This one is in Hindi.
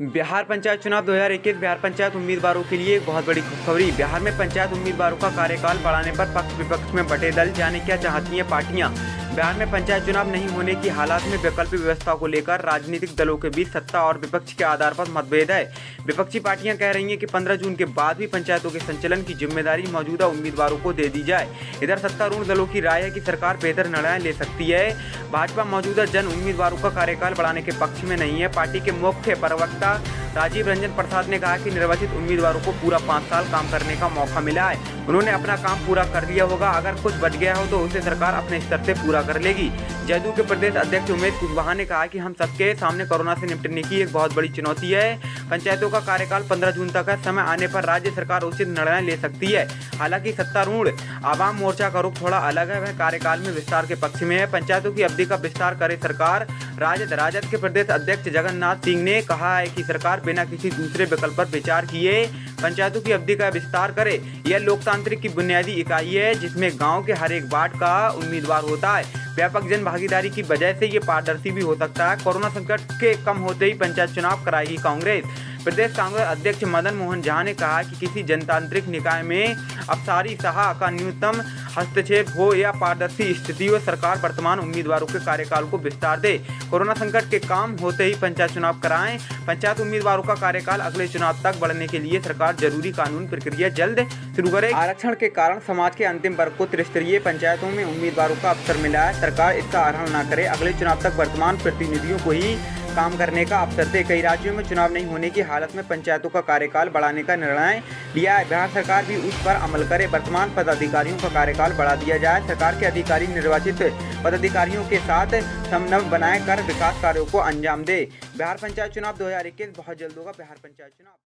बिहार पंचायत चुनाव 2021 बिहार पंचायत उम्मीदवारों के लिए एक बहुत बड़ी खुशखबरी। बिहार में पंचायत उम्मीदवारों का कार्यकाल बढ़ाने पर पक्ष विपक्ष में बटे दल। जाने क्या चाहती हैं पार्टियां। बिहार में पंचायत चुनाव नहीं होने की हालात में वैकल्पिक व्यवस्था को लेकर राजनीतिक दलों के बीच सत्ता और विपक्ष के आधार पर मतभेद है। विपक्षी पार्टियां कह रही हैं कि 15 जून के बाद भी पंचायतों के संचालन की जिम्मेदारी मौजूदा उम्मीदवारों को दे दी जाए। इधर सत्तारूढ़ दलों की राय है कि सरकार बेहतर निर्णय ले सकती है। भाजपा मौजूदा जन उम्मीदवारों का कार्यकाल बढ़ाने के पक्ष में नहीं है। पार्टी के मुख्य प्रवक्ता राजीव रंजन प्रसाद ने कहा कि निर्वाचित उम्मीदवारों को पूरा 5 साल काम करने का मौका मिला है। उन्होंने अपना काम पूरा कर लिया होगा। अगर कुछ बच गया हो तो उसे सरकार अपने स्तर से पूरा कर लेगी। जदयू के प्रदेश अध्यक्ष उमेश कुशवाहा ने कहा कि हम सबके सामने कोरोना से निपटने की एक बहुत बड़ी चुनौती है। पंचायतों का कार्यकाल 15 जून तक है। समय आने पर राज्य सरकार उचित निर्णय ले सकती है। हालांकि सत्तारूढ़ आवाम मोर्चा का रुख थोड़ा अलग है। वह कार्यकाल में विस्तार के पक्ष में है। पंचायतों की अवधि का विस्तार करे सरकार। राजद के प्रदेश अध्यक्ष जगन्नाथ सिंह ने कहा है कि सरकार बिना किसी दूसरे विकल्प पर विचार किए पंचायतों की अवधि का विस्तार करे। यह लोकतांत्रिक की बुनियादी इकाई है जिसमें गांव के हर एक वार्ड का उम्मीदवार होता है। व्यापक जन भागीदारी की वजह से ये पारदर्शी भी हो सकता है। कोरोना संकट के कम होते ही पंचायत चुनाव कराएगी कांग्रेस। प्रदेश कांग्रेस अध्यक्ष मदन मोहन झा ने कहा कि किसी जनतांत्रिक निकाय में अफसरशाही का न्यूनतम हस्तक्षेप हो या पारदर्शी स्थिति हो, सरकार वर्तमान उम्मीदवारों के कार्यकाल को विस्तार दे। कोरोना संकट के काम होते ही पंचायत चुनाव कराएं। पंचायत उम्मीदवारों का कार्यकाल अगले चुनाव तक बढ़ने के लिए सरकार जरूरी कानून प्रक्रिया जल्द शुरू करे। आरक्षण के कारण समाज के अंतिम वर्ग को त्रिस्तरीय पंचायतों में उम्मीदवारों का अवसर मिला है। सरकार इसका आहरण न करे। अगले चुनाव तक वर्तमान प्रतिनिधियों को ही काम करने का अवसर दे। कई राज्यों में चुनाव नहीं होने की हालत में पंचायतों का कार्यकाल बढ़ाने का निर्णय लिया है। बिहार सरकार भी उस पर अमल करे। वर्तमान पदाधिकारियों का कार्यकाल बढ़ा दिया जाए। सरकार के अधिकारी निर्वाचित पदाधिकारियों के साथ समन्वय बनाए कर विकास कार्यों को अंजाम दे। बिहार पंचायत चुनाव 2021 बहुत जल्द होगा। बिहार पंचायत चुनाव